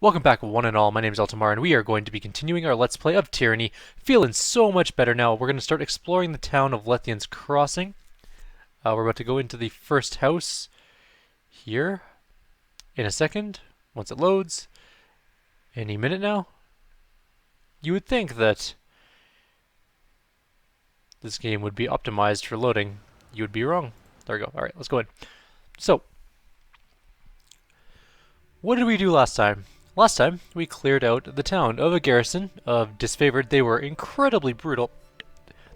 Welcome back one and all, my name is Eltimar and we are going to be continuing our Let's Play of Tyranny. Feeling so much better now. We're going to start exploring the town of Lethian's Crossing. We're about to go into the first house here in a second, once it loads. Any minute now. You would think that this game would be optimized for loading. You would be wrong. There we go. Alright, let's go in. So, what did we do last time? Last time, we cleared out the town of a garrison of disfavored. They were incredibly brutal.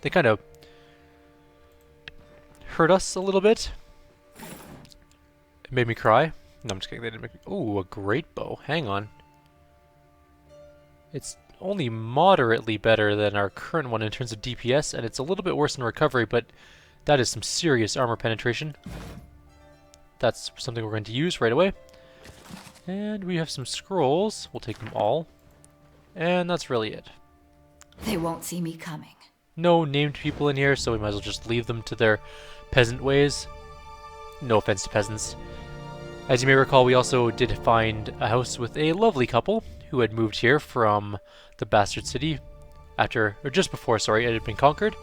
They kind of hurt us a little bit. It made me cry. No, I'm just kidding. They didn't make me... Ooh, a great bow. Hang on. It's only moderately better than our current one in terms of DPS, and it's a little bit worse in recovery, but that is some serious armor penetration. That's something we're going to use right away. And we have some scrolls. We'll take them all. And that's really it. They won't see me coming. No named people in here, so we might as well just leave them to their peasant ways. No offense to peasants. As you may recall, we also did find a house with a lovely couple who had moved here from the bastard city after, or just before, sorry, it had been conquered.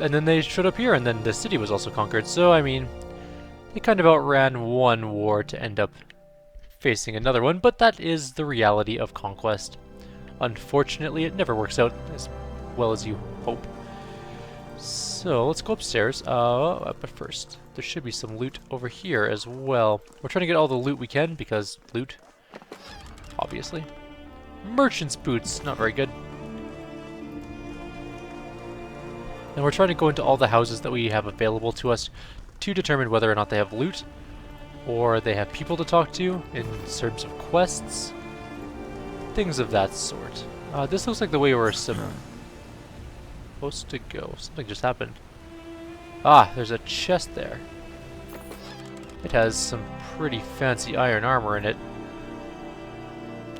And then they showed up here, and then the city was also conquered. So, I mean, they kind of outran one war to end up facing another one, but that is the reality of conquest. Unfortunately, it never works out as well as you hope. So, let's go upstairs. But first, there should be some loot over here as well. We're trying to get all the loot we can, because loot, obviously. Merchant's boots, not very good. And we're trying to go into all the houses that we have available to us to determine whether or not they have loot, or they have people to talk to in terms of quests, things of that sort. This looks like the way we're supposed to go. Something just happened. Ah, there's a chest there. It has some pretty fancy iron armor in it.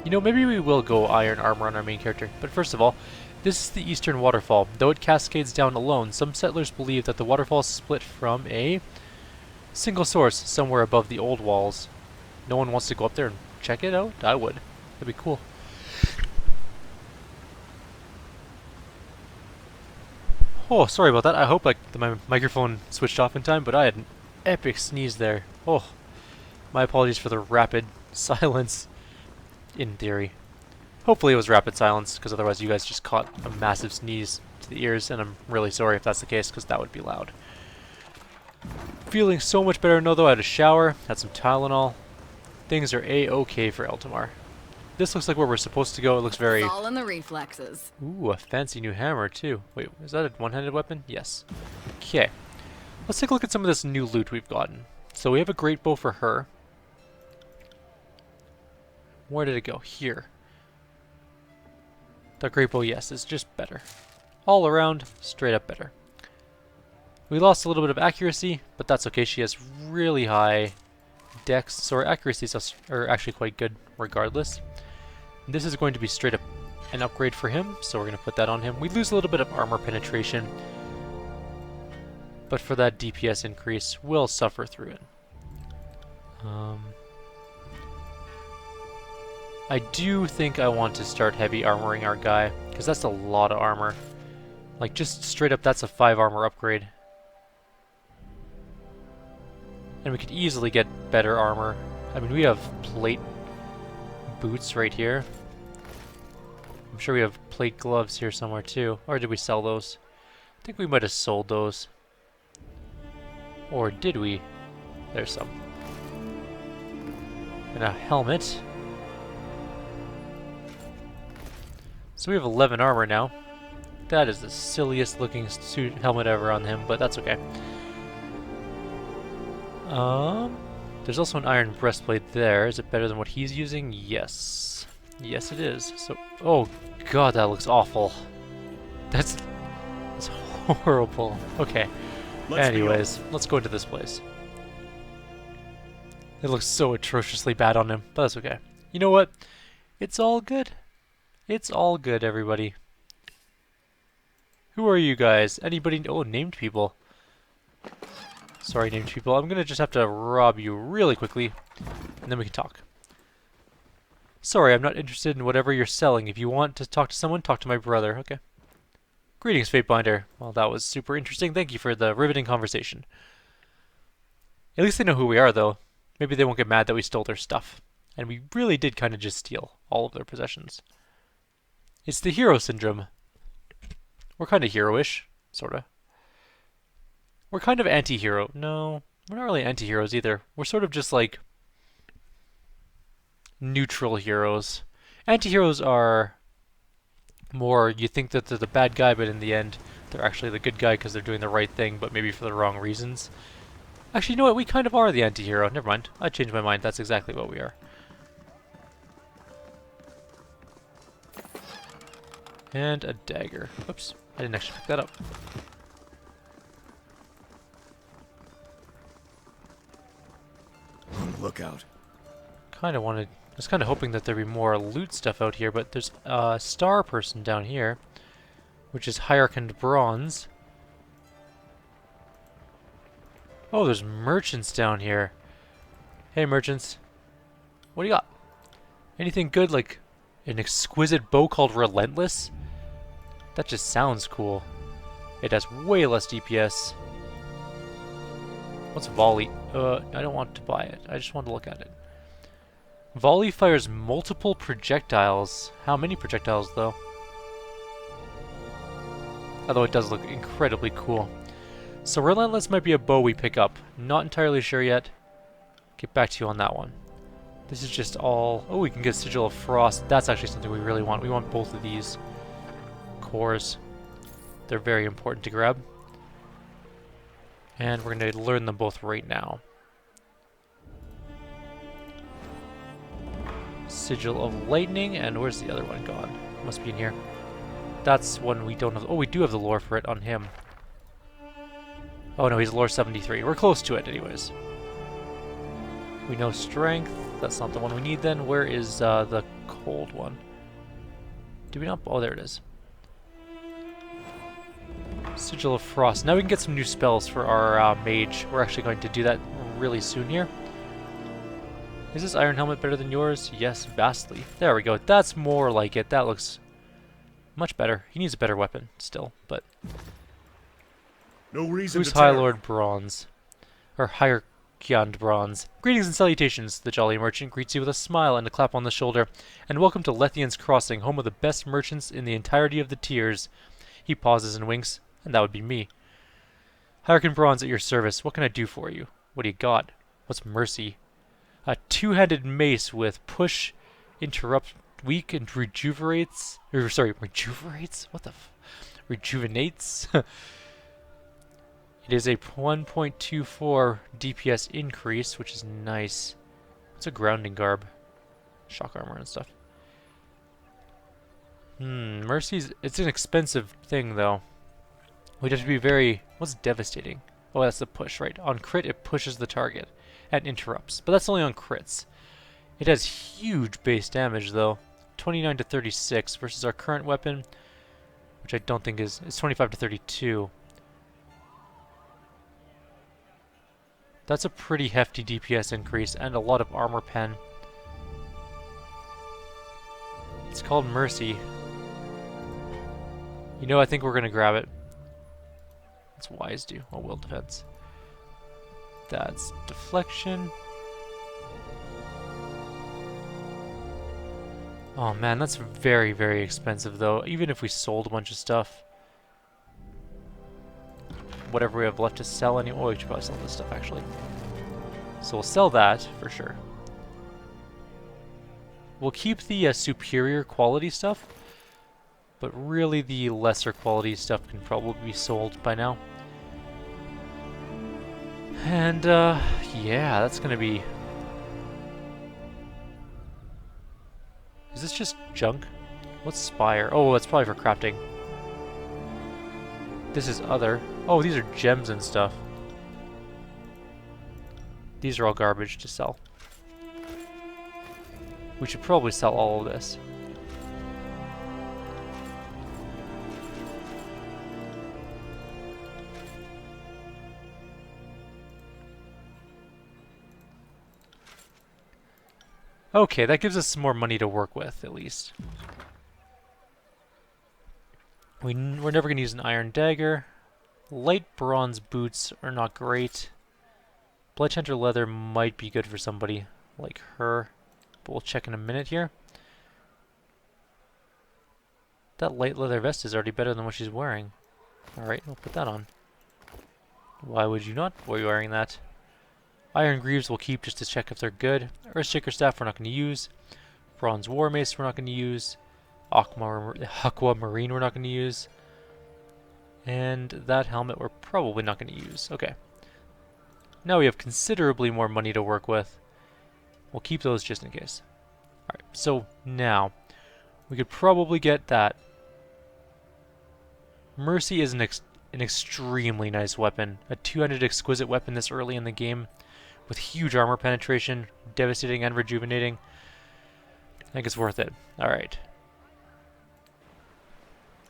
You know, maybe we will go iron armor on our main character. But first of all, this is the Eastern Waterfall. Though it cascades down alone, some settlers believe that the waterfall split from a single source somewhere above the old walls. No one wants to go up there and check it out? I would. That'd be cool. Oh, sorry about that. I hope my microphone switched off in time, but I had an epic sneeze there. Oh, my apologies for the rapid silence. In theory. Hopefully it was rapid silence, because otherwise you guys just caught a massive sneeze to the ears, and I'm really sorry if that's the case, because that would be loud. Feeling so much better now though. I had a shower, had some Tylenol. Things are a-okay for Eltimar. This looks like where we're supposed to go. It looks very... It's all in the reflexes. Ooh, a fancy new hammer too. Wait, is that a one-handed weapon? Yes. Okay. Let's take a look at some of this new loot we've gotten. So we have a great bow for her. Where did it go? Here. The great bow, yes, is just better. All around, straight up better. We lost a little bit of accuracy, but that's okay. She has really high dex, so her accuracies are actually quite good regardless. This is going to be straight up an upgrade for him, so we're going to put that on him. We lose a little bit of armor penetration, but for that DPS increase, we'll suffer through it. I do think I want to start heavy armoring our guy, because that's a lot of armor. Like, just straight up, that's a 5 armor upgrade. And we could easily get better armor. I mean, we have plate boots right here. I'm sure we have plate gloves here somewhere too. Or did we sell those? I think we might have sold those. Or did we? There's some. And a helmet. So we have 11 armor now. That is the silliest looking helmet ever on him, but that's okay. There's also an iron breastplate there. Is it better than what he's using? Yes. Yes, it is. So, oh god, that looks awful. That's horrible. Okay. Anyways, let's go into this place. It looks so atrociously bad on him, but that's okay. You know what? It's all good. It's all good, everybody. Who are you guys? Anybody? Oh, named people. Sorry, named people. I'm gonna just have to rob you really quickly, and then we can talk. Sorry, I'm not interested in whatever you're selling. If you want to talk to someone, talk to my brother. Okay. Greetings, Fatebinder. Well, that was super interesting. Thank you for the riveting conversation. At least they know who we are, though. Maybe they won't get mad that we stole their stuff. And we really did kind of just steal all of their possessions. It's the hero syndrome. We're kind of hero-ish, sorta. We're kind of anti-hero. No, we're not really anti-heroes either. We're sort of just like neutral heroes. Anti-heroes are more, you think that they're the bad guy, but in the end, they're actually the good guy because they're doing the right thing, but maybe for the wrong reasons. Actually, you know what? We kind of are the anti-hero. Never mind. I changed my mind. That's exactly what we are. And a dagger. Oops. I didn't actually pick that up. On the lookout. Kind of wanted... I was kind of hoping that there'd be more loot stuff out here, but there's a star person down here, which is hierarched bronze. Oh, there's merchants down here. Hey, merchants. What do you got? Anything good, like an exquisite bow called Relentless? That just sounds cool. It has way less DPS. What's volley? I don't want to buy it. I just want to look at it. Volley fires multiple projectiles. How many projectiles, though? Although it does look incredibly cool. So Relentless might be a bow we pick up. Not entirely sure yet. Get back to you on that one. This is just all... Oh, we can get Sigil of Frost. That's actually something we really want. We want both of these cores. They're very important to grab. And we're going to learn them both right now. Sigil of Lightning, and where's the other one gone? Must be in here. That's one we don't have. Oh, we do have the lore for it on him. Oh no, he's lore 73. We're close to it anyways. We know strength. That's not the one we need then. Where is the cold one? Do we not? Oh, there it is. Sigil of Frost. Now we can get some new spells for our mage. We're actually going to do that really soon here. Is this iron helmet better than yours? Yes, vastly. There we go. That's more like it. That looks much better. He needs a better weapon still, but... No reason Who's to High tear. Lord Bronze? Or Hierarched Bronze. Greetings and salutations. The jolly merchant greets you with a smile and a clap on the shoulder. And welcome to Lethian's Crossing, home of the best merchants in the entirety of the tiers. He pauses and winks, and that would be me. Hierarched Bronze at your service. What can I do for you? What do you got? What's mercy? A two-handed mace with push, interrupt, weak, and rejuvenates. Rejuvenates? What the rejuvenates? It is a 1.24 DPS increase, which is nice. It's a grounding garb. Shock armor and stuff. Mercy's... It's an expensive thing, though. We'd have to be very... What's devastating? Oh, that's the push, right? On crit, it pushes the target and interrupts. But that's only on crits. It has huge base damage, though. 29 to 36 versus our current weapon, which I don't think is... It's 25 to 32. That's a pretty hefty DPS increase and a lot of armor pen. It's called Mercy. You know, I think we're going to grab it. That's wise do. Oh, will defense. That's deflection. Oh man, that's very, very expensive though. Even if we sold a bunch of stuff. Whatever we have left to sell anyway. Oh, we should probably sell this stuff actually. So we'll sell that for sure. We'll keep the superior quality stuff, but really the lesser quality stuff can probably be sold by now. And yeah, that's gonna be... Is this just junk? What's spire? Oh, that's probably for crafting. This is other. Oh, these are gems and stuff. These are all garbage to sell. We should probably sell all of this. Okay, that gives us some more money to work with, at least. We're never going to use an iron dagger. Light bronze boots are not great. Bloodshunter leather might be good for somebody like her, but we'll check in a minute here. That light leather vest is already better than what she's wearing. Alright, we'll put that on. Why would you not be wearing that? Iron greaves we'll keep just to check if they're good. Earthshaker staff we're not going to use. Bronze war mace we're not going to use. Aquamarine we're not going to use. And that helmet we're probably not going to use. Okay. Now we have considerably more money to work with. We'll keep those just in case. Alright, so now we could probably get that. Mercy is an extremely nice weapon. A 200 exquisite weapon this early in the game with huge armor penetration, devastating and rejuvenating. I think it's worth it. Alright.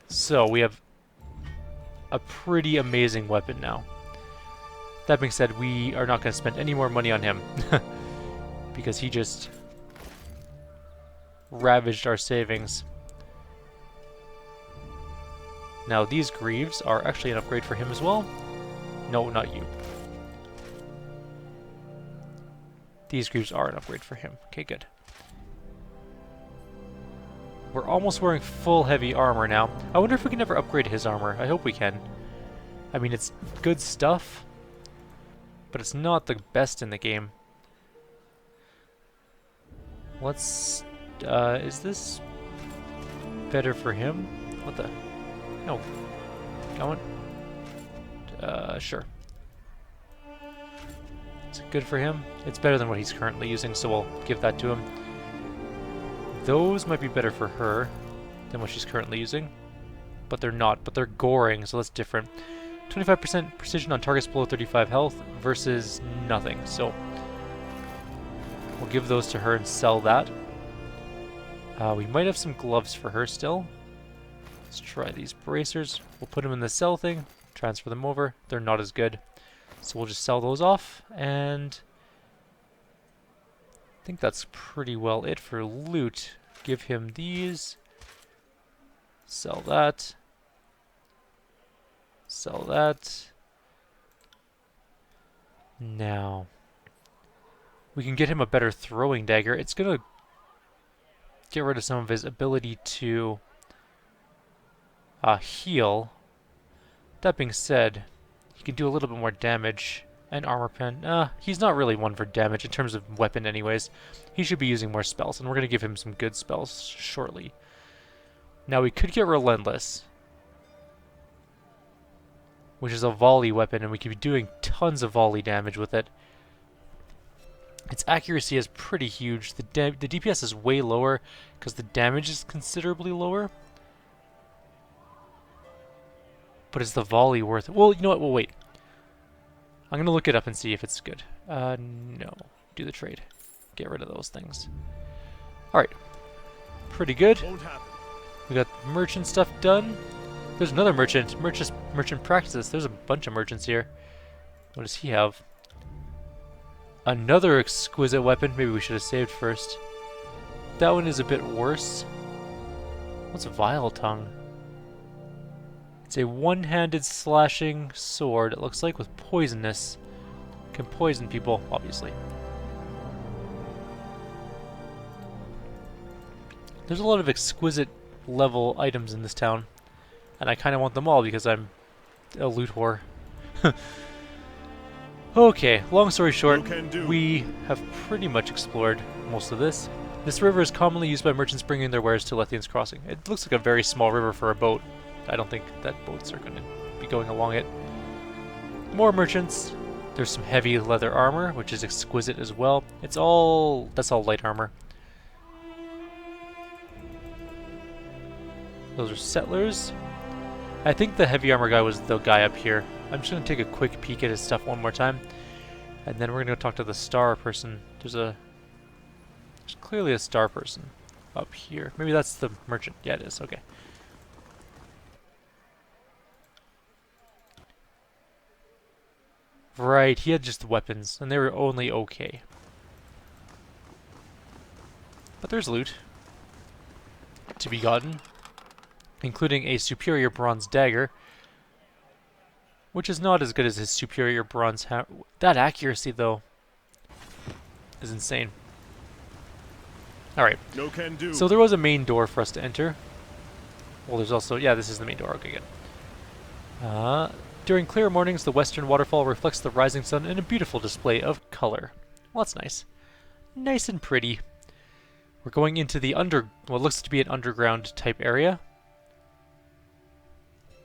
So we have a pretty amazing weapon now. That being said, we are not going to spend any more money on him because he just ravaged our savings. Now these greaves are actually an upgrade for him as well. No, not you. These greaves are an upgrade for him. Okay, good. We're almost wearing full heavy armor now. I wonder if we can ever upgrade his armor. I hope we can. I mean, it's good stuff, but it's not the best in the game. Let's... is this better for him? What the... No. Going? Sure. Is it good for him? It's better than what he's currently using, so we'll give that to him. Those might be better for her than what she's currently using. But they're not. But they're goring, so that's different. 25% precision on targets below 35 health versus nothing. So we'll give those to her and sell that. We might have some gloves for her still. Let's try these bracers. We'll put them in the sell thing. Transfer them over. They're not as good. So we'll just sell those off. And I think that's pretty well it for loot. Give him these. Sell that. Sell that. Now, we can get him a better throwing dagger. It's going to get rid of some of his ability to heal. That being said, he can do a little bit more damage and armor pen. He's not really one for damage in terms of weapon anyways. He should be using more spells, and we're going to give him some good spells shortly. Now we could get Relentless, which is a volley weapon, and we could be doing tons of volley damage with it. Its accuracy is pretty huge. The DPS is way lower because the damage is considerably lower. But is the volley worth it? Well, you know what? We'll wait. I'm going to look it up and see if it's good. No. Do the trade. Get rid of those things. Alright. Pretty good. We got merchant stuff done. There's another merchant. Merchant practices. There's a bunch of merchants here. What does he have? Another exquisite weapon. Maybe we should have saved first. That one is a bit worse. What's Vile Tongue? It's a one-handed slashing sword, it looks like, with poisonous. Can poison people, obviously. There's a lot of exquisite level items in this town. And I kind of want them all because I'm a loot whore. Okay, long story short, we have pretty much explored most of this. This river is commonly used by merchants bringing their wares to Lethian's crossing. It looks like a very small river for a boat. I don't think that boats are going to be going along it. More merchants. There's some heavy leather armor, which is exquisite as well. That's all light armor. Those are settlers. I think the heavy armor guy was the guy up here. I'm just going to take a quick peek at his stuff one more time. And then we're going to go talk to the star person. There's clearly a star person up here. Maybe that's the merchant. Yeah, it is. Okay. Right, he had just weapons, and they were only okay. But there's loot to be gotten, including a superior bronze dagger, which is not as good as his superior bronze hammer. That accuracy, though, is insane. Alright, No can do. so there was a main door for us to enter. Well, there's also... yeah, this is the main door. Okay, good. During clear mornings, the western waterfall reflects the rising sun in a beautiful display of color. Well, that's nice. Nice and pretty. We're going into the what looks to be an underground type area.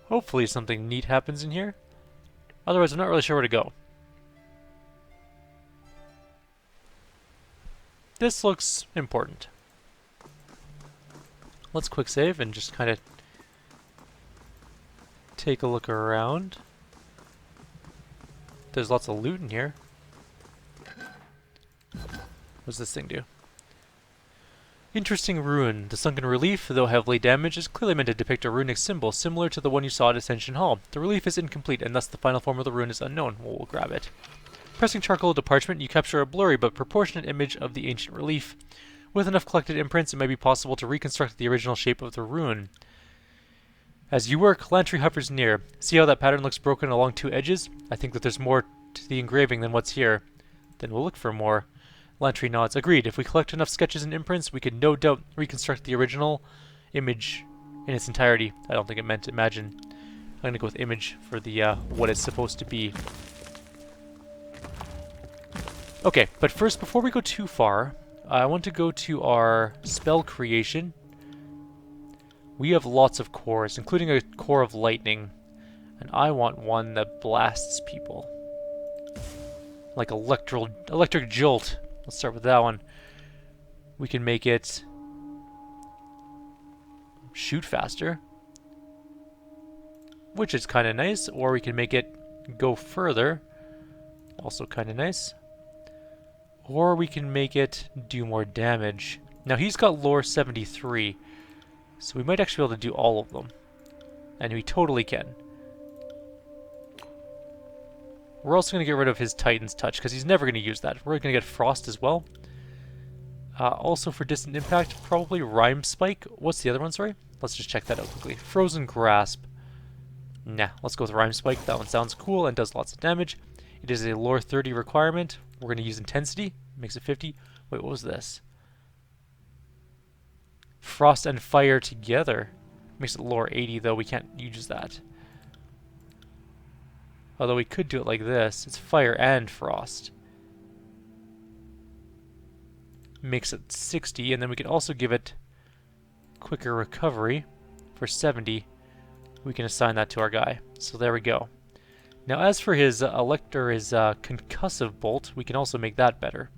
Hopefully something neat happens in here. Otherwise, I'm not really sure where to go. This looks important. Let's quick save and just kind of take a look around. There's lots of loot in here. What's this thing do? Interesting ruin. The sunken relief, though heavily damaged, is clearly meant to depict a runic symbol similar to the one you saw at Ascension Hall. The relief is incomplete, and thus the final form of the rune is unknown. We'll grab it. Pressing charcoal to parchment, you capture a blurry but proportionate image of the ancient relief. With enough collected imprints, it may be possible to reconstruct the original shape of the rune. As you work, Lantry hovers near. See how that pattern looks broken along two edges? I think that there's more to the engraving than what's here. Then we'll look for more. Lantry nods. Agreed. If we collect enough sketches and imprints, we could no doubt reconstruct the original image in its entirety. I don't think it meant imagine. I'm going to go with image for the what it's supposed to be. Okay, but first, before we go too far, I want to go to our spell creation. We have lots of cores, including a core of lightning, and I want one that blasts people. Like electric jolt. Let's start with that one. We can make it shoot faster, which is kind of nice, or we can make it go further, also kind of nice. Or we can make it do more damage. Now he's got lore 73, so we might actually be able to do all of them. And we totally can. We're also going to get rid of his Titan's Touch, because he's never going to use that. We're going to get Frost as well. Also for Distant Impact, probably Rime Spike. What's the other one, sorry? Let's just check that out quickly. Frozen Grasp. Nah, let's go with Rime Spike. That one sounds cool and does lots of damage. It is a lore 30 requirement. We're going to use Intensity. Makes it 50. Wait, what was this? Frost and Fire together. Makes it lore 80, though. We can't use that. Although we could do it like this. It's Fire and Frost. Makes it 60, and then we could also give it quicker recovery for 70. We can assign that to our guy. So there we go. Now as for his concussive bolt, we can also make that better.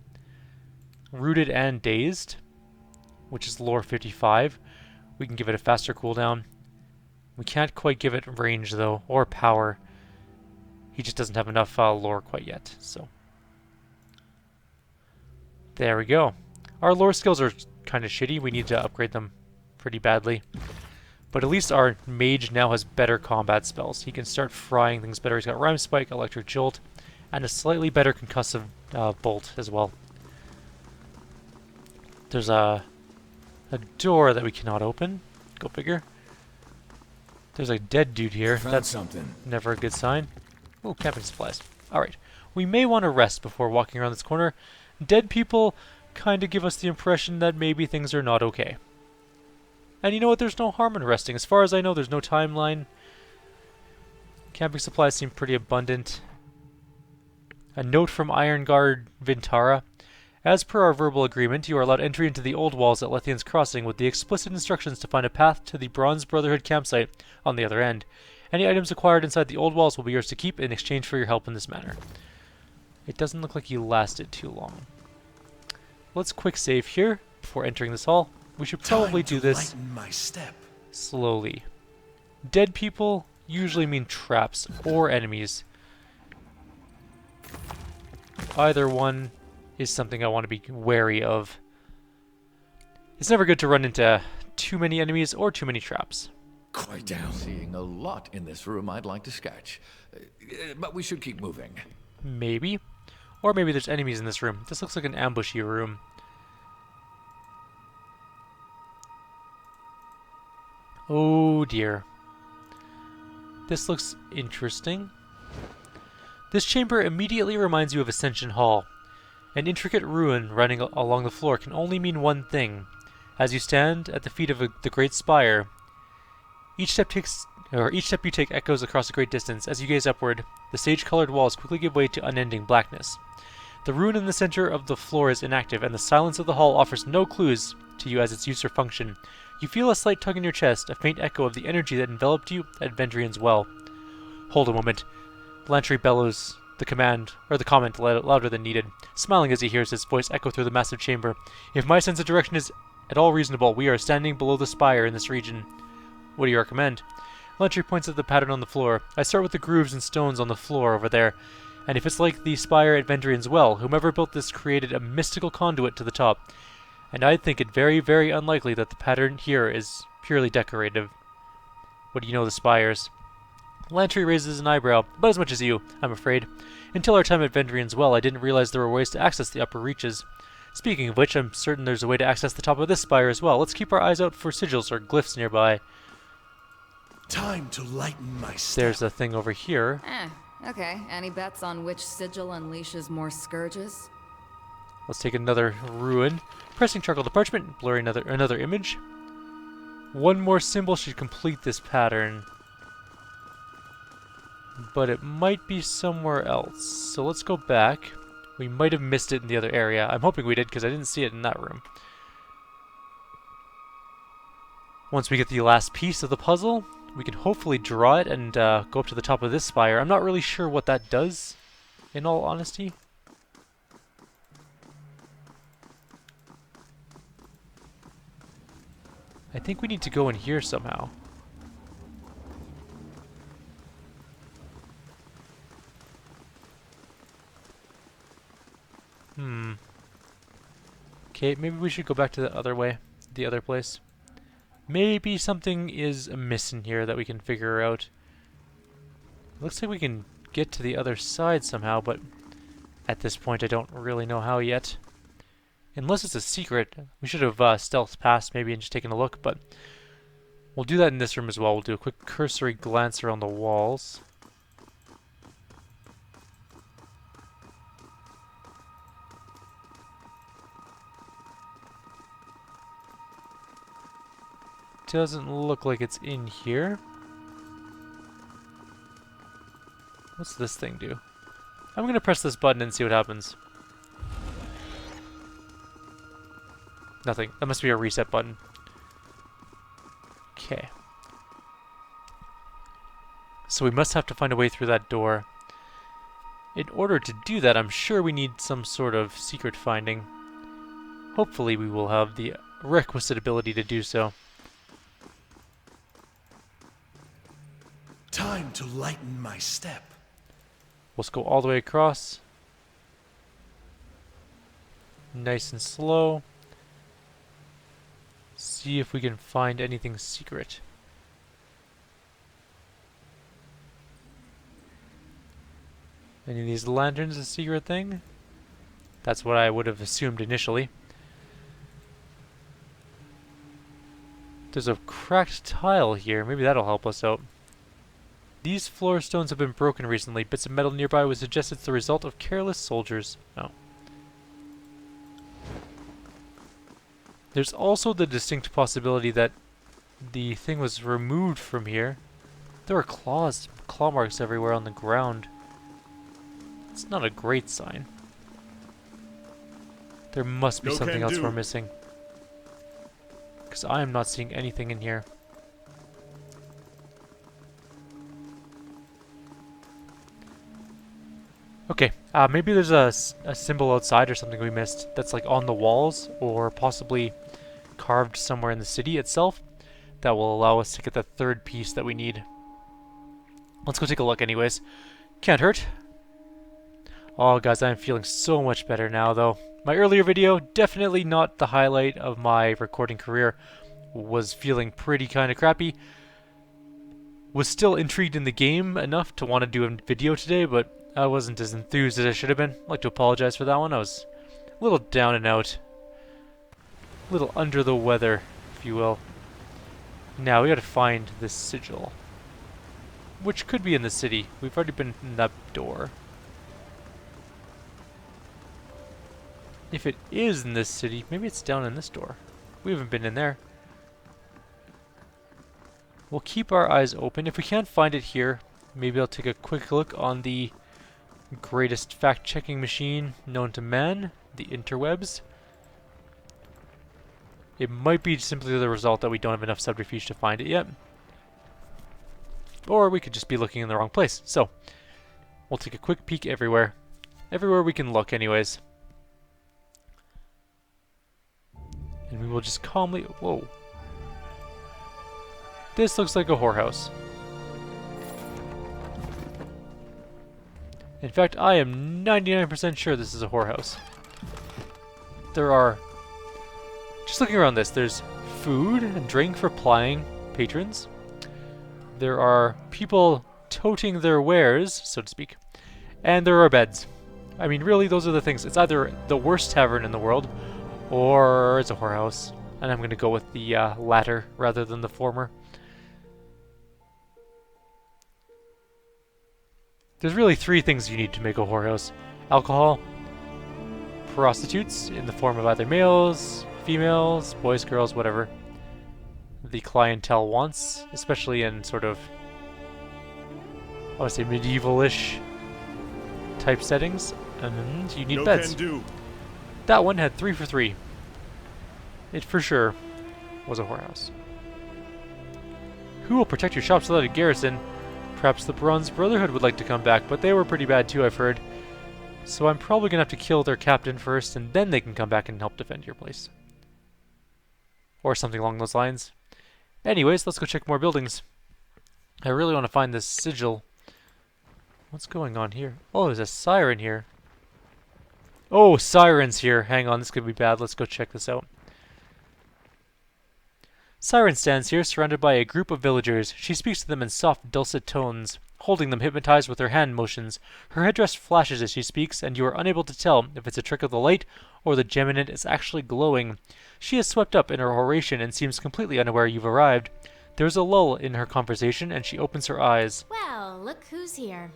Rooted and Dazed, which is lore 55. We can give it a faster cooldown. We can't quite give it range though, or power. He just doesn't have enough lore quite yet, so. There we go. Our lore skills are kind of shitty. We need to upgrade them pretty badly. But at least our mage now has better combat spells. He can start frying things better. He's got Rime Spike, Electric Jolt, and a slightly better concussive bolt as well. There's a door that we cannot open. Go figure. There's a dead dude here. That's something. Never a good sign. Oh, camping supplies. Alright. We may want to rest before walking around this corner. Dead people kind of give us the impression that maybe things are not okay. And you know what? There's no harm in resting. As far as I know, there's no timeline. Camping supplies seem pretty abundant. A note from Iron Guard Vintara. As per our verbal agreement, you are allowed entry into the old walls at Lethian's Crossing with the explicit instructions to find a path to the Bronze Brotherhood campsite on the other end. Any items acquired inside the old walls will be yours to keep in exchange for your help in this manner. It doesn't look like he lasted too long. Let's quick save here before entering this hall. We should probably do this slowly. Dead people usually mean traps or enemies. Either one is something I want to be wary of. It's never good to run into too many enemies or too many traps. Quite down. Seeing a lot in this room I'd like to sketch. But we should keep moving. Maybe. Or maybe there's enemies in this room. This looks like an ambushy room. Oh dear. This looks interesting. This chamber immediately reminds you of Ascension Hall. An intricate ruin running along the floor can only mean one thing. As you stand at the feet of the great spire, each step you take echoes across a great distance. As you gaze upward, the sage-colored walls quickly give way to unending blackness. The ruin in the center of the floor is inactive, and the silence of the hall offers no clues to you as its use or function. You feel a slight tug in your chest, a faint echo of the energy that enveloped you at Vendrian's well. Hold a moment. Lantry bellows the comment louder than needed, smiling as he hears his voice echo through the massive chamber. If my sense of direction is at all reasonable, we are standing below the spire in this region. What do you recommend? Lantry points at the pattern on the floor. I start with the grooves and stones on the floor over there, and if it's like the spire at Vendrian's well, whomever built this created a mystical conduit to the top, and I think it very, very unlikely that the pattern here is purely decorative. What do you know of the spires? Lantry raises an eyebrow, about as much as you, I'm afraid. Until our time at Vendrian's well, I didn't realize there were ways to access the upper reaches. Speaking of which, I'm certain there's a way to access the top of this spire as well. Let's keep our eyes out for sigils or glyphs nearby. Time to lighten my step. There's a thing over here. Okay. Any bets on which sigil unleashes more scourges? Let's take another ruin. Pressing charcoal to parchment, blurring another image. One more symbol should complete this pattern. But it might be somewhere else. So let's go back. We might have missed it in the other area. I'm hoping we did because I didn't see it in that room. Once we get the last piece of the puzzle, we can hopefully draw it and go up to the top of this spire. I'm not really sure what that does, in all honesty. I think we need to go in here somehow. Okay, maybe we should go back to the other way, the other place. Maybe something is amiss in here that we can figure out. Looks like we can get to the other side somehow, but at this point I don't really know how yet. Unless it's a secret. We should have stealthed past maybe and just taken a look, but we'll do that in this room as well. We'll do a quick cursory glance around the walls. Doesn't look like it's in here. What's this thing do? I'm gonna press this button and see what happens. Nothing. That must be a reset button. Okay. So we must have to find a way through that door. In order to do that, I'm sure we need some sort of secret finding. Hopefully we will have the requisite ability to do so. Time to lighten my step. Let's go all the way across. Nice and slow. See if we can find anything secret. Any of these lanterns a secret thing? That's what I would have assumed initially. There's a cracked tile here. Maybe that'll help us out. These floor stones have been broken recently. Bits of metal nearby would suggest it's the result of careless soldiers. Oh. There's also the distinct possibility that the thing was removed from here. There are claw marks everywhere on the ground. It's not a great sign. There must be something else we're missing. Because I am not seeing anything in here. Okay, maybe there's a symbol outside or something we missed that's like on the walls or possibly carved somewhere in the city itself that will allow us to get the third piece that we need. Let's go take a look anyways. Can't hurt. Oh guys, I'm feeling so much better now though. My earlier video, definitely not the highlight of my recording career, was feeling pretty kind of crappy. Was still intrigued in the game enough to want to do a video today, but I wasn't as enthused as I should have been. I'd like to apologize for that one. I was a little down and out. A little under the weather, if you will. Now we gotta find this sigil. Which could be in the city. We've already been in that door. If it is in this city, maybe it's down in this door. We haven't been in there. We'll keep our eyes open. If we can't find it here, maybe I'll take a quick look on the greatest fact-checking machine known to man, the interwebs. It might be simply the result that we don't have enough subterfuge to find it yet. Or we could just be looking in the wrong place. So, we'll take a quick peek everywhere. Everywhere we can look anyways. And we will just calmly... Whoa. This looks like a whorehouse. In fact, I am 99% sure this is a whorehouse. There are... Just looking around this, there's food and drink for plying patrons. There are people toting their wares, so to speak. And there are beds. I mean, really, those are the things. It's either the worst tavern in the world, or it's a whorehouse. And I'm going to go with the latter rather than the former. There's really three things you need to make a whorehouse. Alcohol, prostitutes in the form of either males, females, boys, girls, whatever the clientele wants, especially in sort of, I would say, medieval-ish type settings. And you need beds. That one had 3 for 3. It for sure was a whorehouse. Who will protect your shops without a garrison? Perhaps the Bronze Brotherhood would like to come back, but they were pretty bad too, I've heard. So I'm probably going to have to kill their captain first, and then they can come back and help defend your place. Or something along those lines. Anyways, let's go check more buildings. I really want to find this sigil. What's going on here? Oh, there's a siren here. Oh, Siren's here. Hang on, this could be bad. Let's go check this out. Siren stands here, surrounded by a group of villagers. She speaks to them in soft, dulcet tones, holding them hypnotized with her hand motions. Her headdress flashes as she speaks, and you are unable to tell if it's a trick of the light or the gem in it is actually glowing. She is swept up in her oration and seems completely unaware you've arrived. There's a lull in her conversation, and she opens her eyes. Well, look who's here.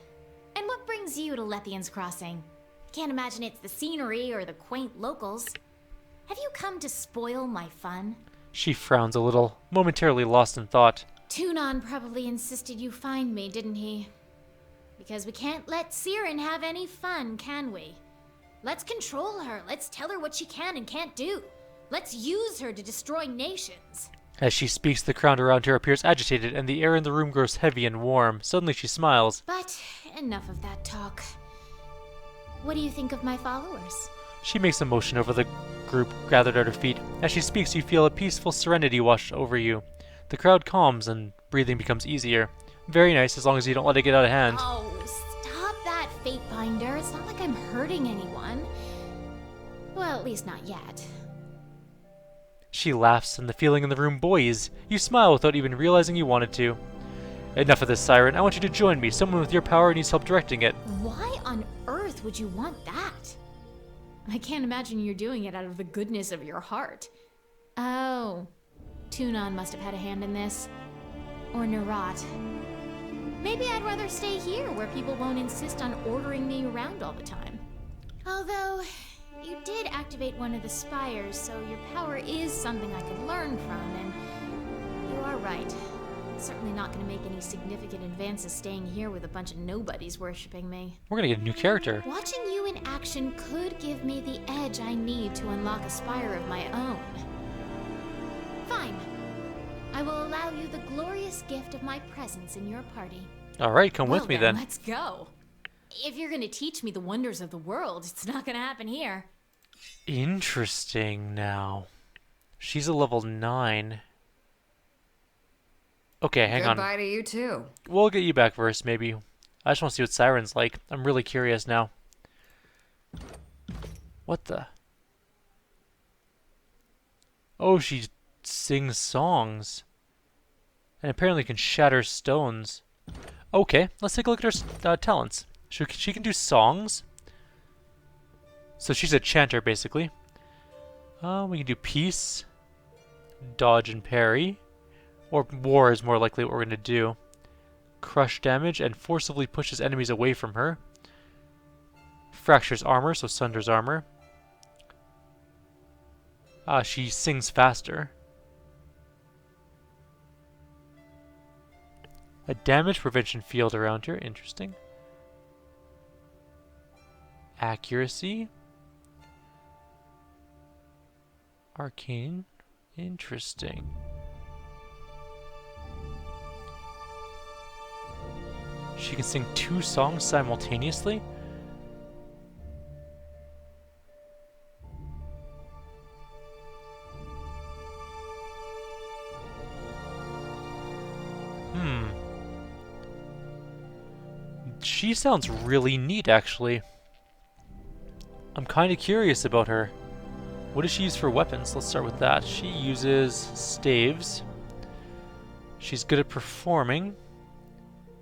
And what brings you to Lethian's Crossing? Can't imagine it's the scenery or the quaint locals. Have you come to spoil my fun? She frowns a little, momentarily lost in thought. Tunon probably insisted you find me, didn't he? Because we can't let Sirin have any fun, can we? Let's control her. Let's tell her what she can and can't do. Let's use her to destroy nations. As she speaks, the crowd around her appears agitated, and the air in the room grows heavy and warm. Suddenly she smiles. But enough of that talk. What do you think of my followers? She makes a motion over the group gathered at her feet. As she speaks, you feel a peaceful serenity wash over you. The crowd calms, and breathing becomes easier. Very nice, as long as you don't let it get out of hand. Oh, stop that, Fate Binder. It's not like I'm hurting anyone. Well, at least not yet. She laughs, and the feeling in the room buoys. You smile without even realizing you wanted to. Enough of this, Siren. I want you to join me. Someone with your power needs help directing it. Why on earth would you want that? I can't imagine you're doing it out of the goodness of your heart. Oh, Tunon must have had a hand in this. Or Nerat. Maybe I'd rather stay here where people won't insist on ordering me around all the time. Although, you did activate one of the spires, so your power is something I could learn from, and you are right. Certainly not going to make any significant advances staying here with a bunch of nobodies worshipping me. We're going to get a new character. Watching you in action could give me the edge I need to unlock a spire of my own. Fine. I will allow you the glorious gift of my presence in your party. Alright, come with me then. Let's go. If you're going to teach me the wonders of the world, it's not going to happen here. Interesting now. She's a level 9. Okay, hang on. Goodbye to you too. We'll get you back first, maybe. I just want to see what Siren's like. I'm really curious now. What the? Oh, she sings songs. And apparently can shatter stones. Okay, let's take a look at her talents. She can do songs. So she's a chanter, basically. We can do peace, dodge and parry, Or war is more likely what we're going to do. Crush damage and forcibly pushes enemies away from her. Fractures armor, so sunders armor. She sings faster. A damage prevention field around her, interesting. Accuracy. Arcane, interesting. She can sing 2 songs simultaneously? She sounds really neat, actually. I'm kind of curious about her. What does she use for weapons? Let's start with that. She uses staves. She's good at performing.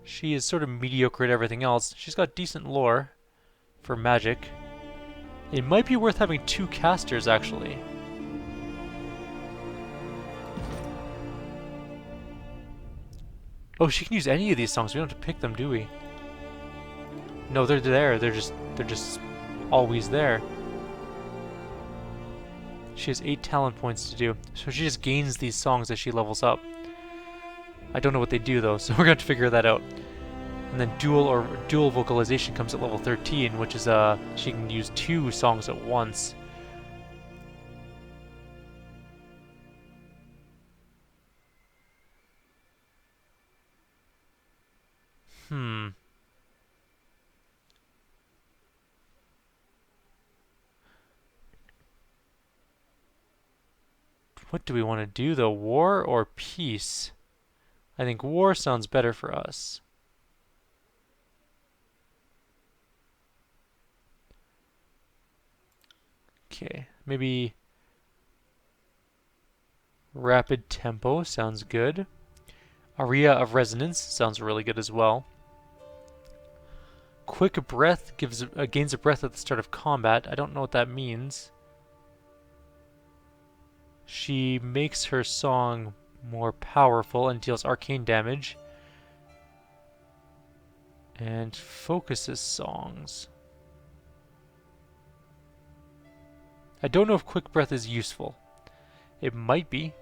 She is sort of mediocre at everything else. She's got decent lore for magic. It might be worth having 2 casters, actually. Oh, she can use any of these songs. We don't have to pick them, do we? No, they're there. They're just always there. She has 8 talent points to do. So she just gains these songs as she levels up. I don't know what they do though, so we're going to have to figure that out. And then dual vocalization comes at level 13, which is she can use 2 songs at once. What do we want to do though? War or peace? I think war sounds better for us. Okay, maybe rapid tempo sounds good. Aria of resonance sounds really good as well. Quick breath gains a breath at the start of combat. I don't know what that means. She makes her song more powerful and deals arcane damage. And focuses songs. I don't know if quick breath is useful. It might be.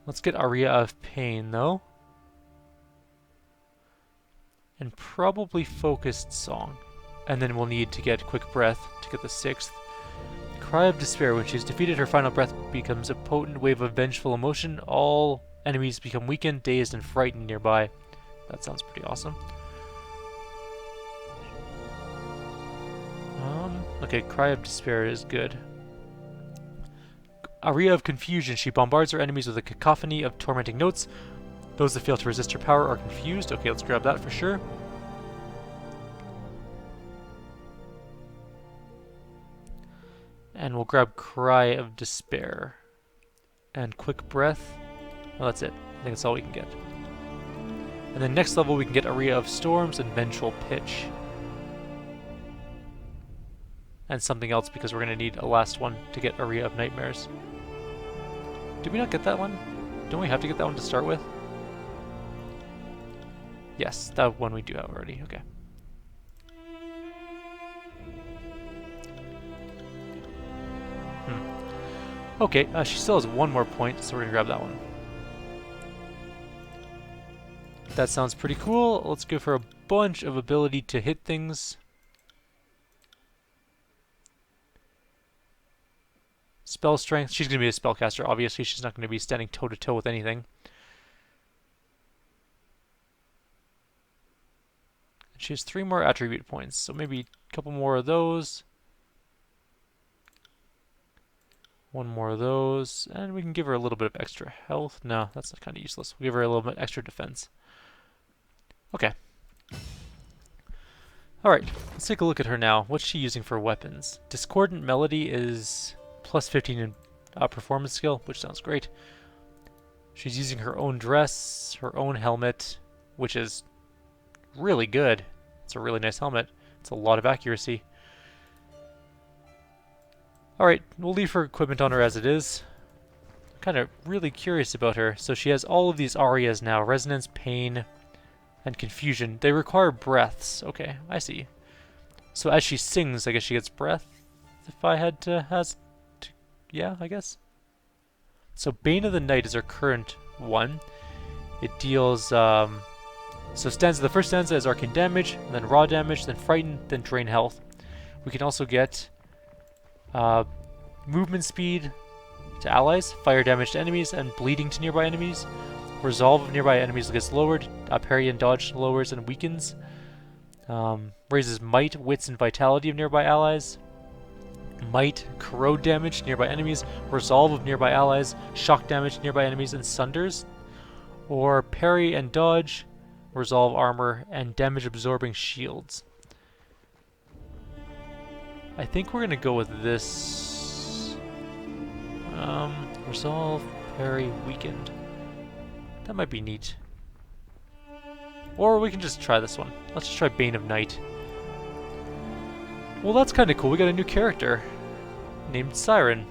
Let's get Aria of Pain though. And probably focused song. And then we'll need to get quick breath to get the 6th. Cry of Despair. When she's defeated, her final breath becomes a potent wave of vengeful emotion. All enemies become weakened, dazed, and frightened nearby. That sounds pretty awesome. Okay, Cry of Despair is good. Aria of Confusion. She bombards her enemies with a cacophony of tormenting notes. Those that fail to resist her power are confused. Okay, let's grab that for sure. And we'll grab Cry of Despair. And Quick Breath. Well, that's it. I think that's all we can get. And then next level we can get Aria of Storms and Vengeful Pitch. And something else because we're going to need a last one to get Aria of Nightmares. Did we not get that one? Don't we have to get that one to start with? Yes, that one we do have already. Okay. Okay, she still has 1 more point, so we're going to grab that one. That sounds pretty cool. Let's go for a bunch of ability to hit things. Spell strength. She's going to be a spellcaster, obviously. She's not going to be standing toe-to-toe with anything. She has 3 more attribute points, so maybe a couple more of those. 1 more of those, and we can give her a little bit of extra health. No, that's kind of useless. We'll give her a little bit extra defense. Okay. Alright, let's take a look at her now. What's she using for weapons? Discordant Melody is plus 15 in performance skill, which sounds great. She's using her own dress, her own helmet, which is really good. It's a really nice helmet. It's a lot of accuracy. Alright, we'll leave her equipment on her as it is. kind of really curious about her. So she has all of these arias now. Resonance, pain, and confusion. They require breaths. Okay, I see. So as she sings, I guess she gets breath. If I had to yeah, I guess. So Bane of the Night is our current one. It deals, so the first stanza is arcane damage, then raw damage, then frighten, then drain health. We can also get movement speed to allies, fire damage to enemies, and bleeding to nearby enemies. Resolve of nearby enemies gets lowered, parry and dodge lowers and weakens. Raises might, wits, and vitality of nearby allies. Might, corrode damage to nearby enemies, resolve of nearby allies, shock damage to nearby enemies, and sunders. Or parry and dodge, resolve armor, and damage absorbing shields. I think we're gonna go with this. Resolve, parry, weakened. That might be neat. Or we can just try this one. Let's just try Bane of Night. Well, that's kind of cool. We got a new character named Sirin.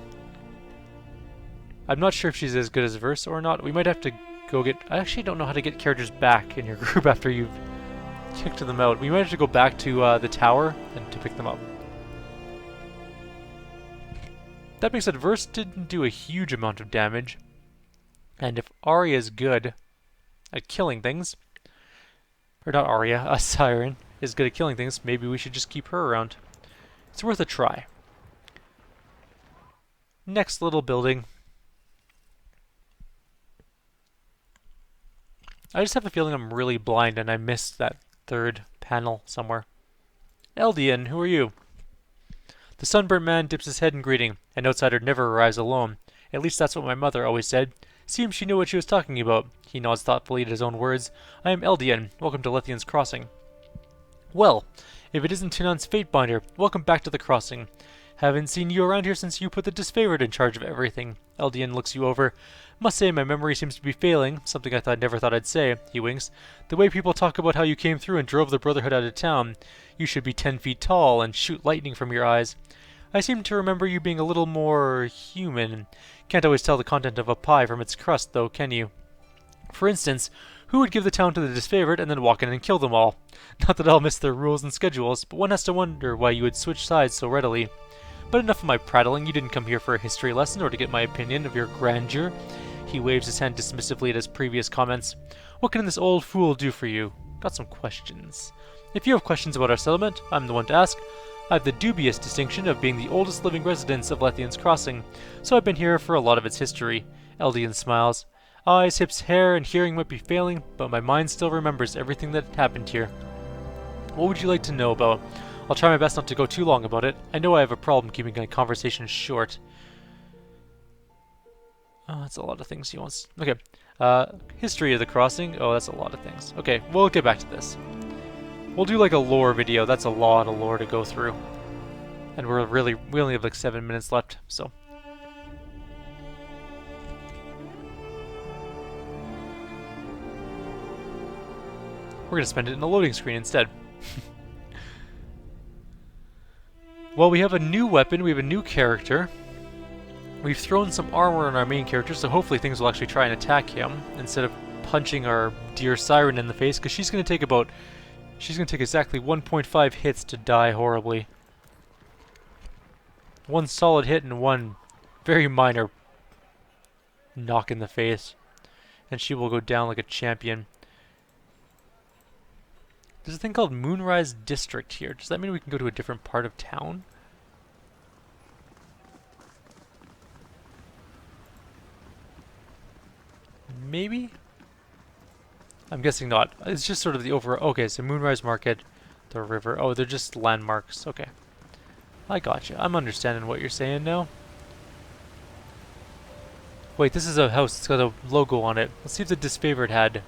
I'm not sure if she's as good as Verse or not. We might have to go get... I actually don't know how to get characters back in your group after you've kicked them out. We might have to go back to the tower and to pick them up. That being said, Verse didn't do a huge amount of damage. And if Arya is good at killing things... Or not Arya, Sirin is good at killing things, maybe we should just keep her around. It's worth a try. Next little building. I just have a feeling I'm really blind and I missed that third panel somewhere. Eldian, who are you? The sunburnt man dips his head in greeting. An outsider never arrives alone. At least that's what my mother always said. Seems she knew what she was talking about. He nods thoughtfully at his own words. I am Eldian. Welcome to Lethian's Crossing. Well, if it isn't Tunan's Fatebinder, welcome back to the Crossing. Haven't seen you around here since you put the Disfavored in charge of everything. Eldian looks you over. Must say my memory seems to be failing, something I never thought I'd say. He winks. The way people talk about how you came through and drove the Brotherhood out of town. You should be 10 feet tall and shoot lightning from your eyes. I seem to remember you being a little more human. Can't always tell the content of a pie from its crust, though, can you? For instance, who would give the town to the Disfavored and then walk in and kill them all? Not that I'll miss their rules and schedules, but one has to wonder why you would switch sides so readily. But enough of my prattling. You didn't come here for a history lesson or to get my opinion of your grandeur. He waves his hand dismissively at his previous comments. What can this old fool do for you? Got some questions. If you have questions about our settlement, I'm the one to ask. I have the dubious distinction of being the oldest living residents of Lethian's Crossing, so I've been here for a lot of its history. Eldian smiles. Eyes, hips, hair, and hearing might be failing, but my mind still remembers everything that happened here. What would you like to know about? I'll try my best not to go too long about it. I know I have a problem keeping my conversation short. Oh, that's a lot of things he wants. Okay. History of the crossing. Oh, that's a lot of things. Okay, we'll get back to this. We'll do like a lore video. That's a lot of lore to go through. And we only have like 7 minutes left, so. We're gonna spend it in a loading screen instead. Well, we have a new weapon, we have a new character. We've thrown some armor on our main character, so hopefully things will actually try and attack him instead of punching our dear Sirin in the face, because she's gonna take exactly 1.5 hits to die horribly. One solid hit and one very minor knock in the face. And she will go down like a champion. There's a thing called Moonrise District here. Does that mean we can go to a different part of town? Maybe? I'm guessing not. It's just sort of the overall... Okay, so Moonrise Market, the river. Oh, they're just landmarks. Okay. I gotcha. I'm understanding what you're saying now. Wait, this is a house. It's got a logo on it. Let's see if the Disfavored had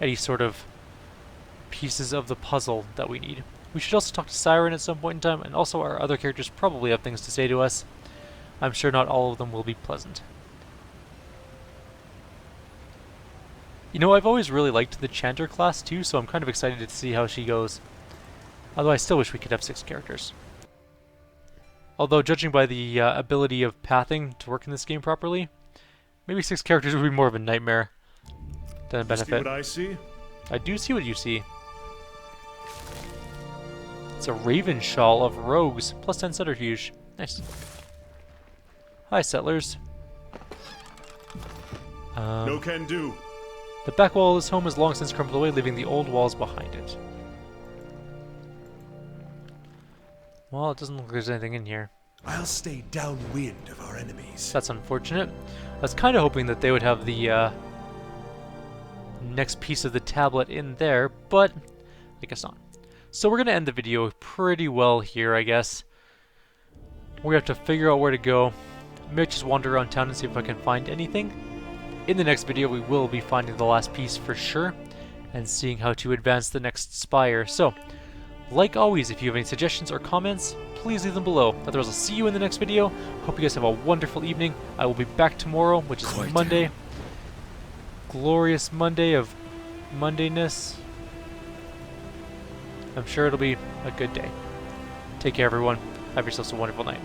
any sort of pieces of the puzzle that we need. We should also talk to Sirin at some point in time, and also our other characters probably have things to say to us. I'm sure not all of them will be pleasant. You know, I've always really liked the Chanter class too, so I'm kind of excited to see how she goes. Although I still wish we could have 6 characters. Although, judging by the ability of pathing to work in this game properly, Maybe 6 characters would be more of a nightmare than a See benefit. what I see? I do see what you see. It's a Raven Shawl of Rogues, plus 10 Subterfuge. Nice. Hi, settlers. No can do. The back wall of this home has long since crumbled away, leaving the old walls behind it. Well, it doesn't look like there's anything in here. I'll stay downwind of our enemies. That's unfortunate. I was kind of hoping that they would have the next piece of the tablet in there, but I guess not. So we're going to end the video pretty well here, I guess. We have to figure out where to go. Maybe just wander around town and see if I can find anything. In the next video, we will be finding the last piece for sure, and seeing how to advance the next spire. So, like always, if you have any suggestions or comments, please leave them below. Otherwise, I'll see you in the next video. Hope you guys have a wonderful evening. I will be back tomorrow, which is Monday. Glorious Monday of Mondayness. I'm sure it'll be a good day. Take care, everyone. Have yourselves a wonderful night.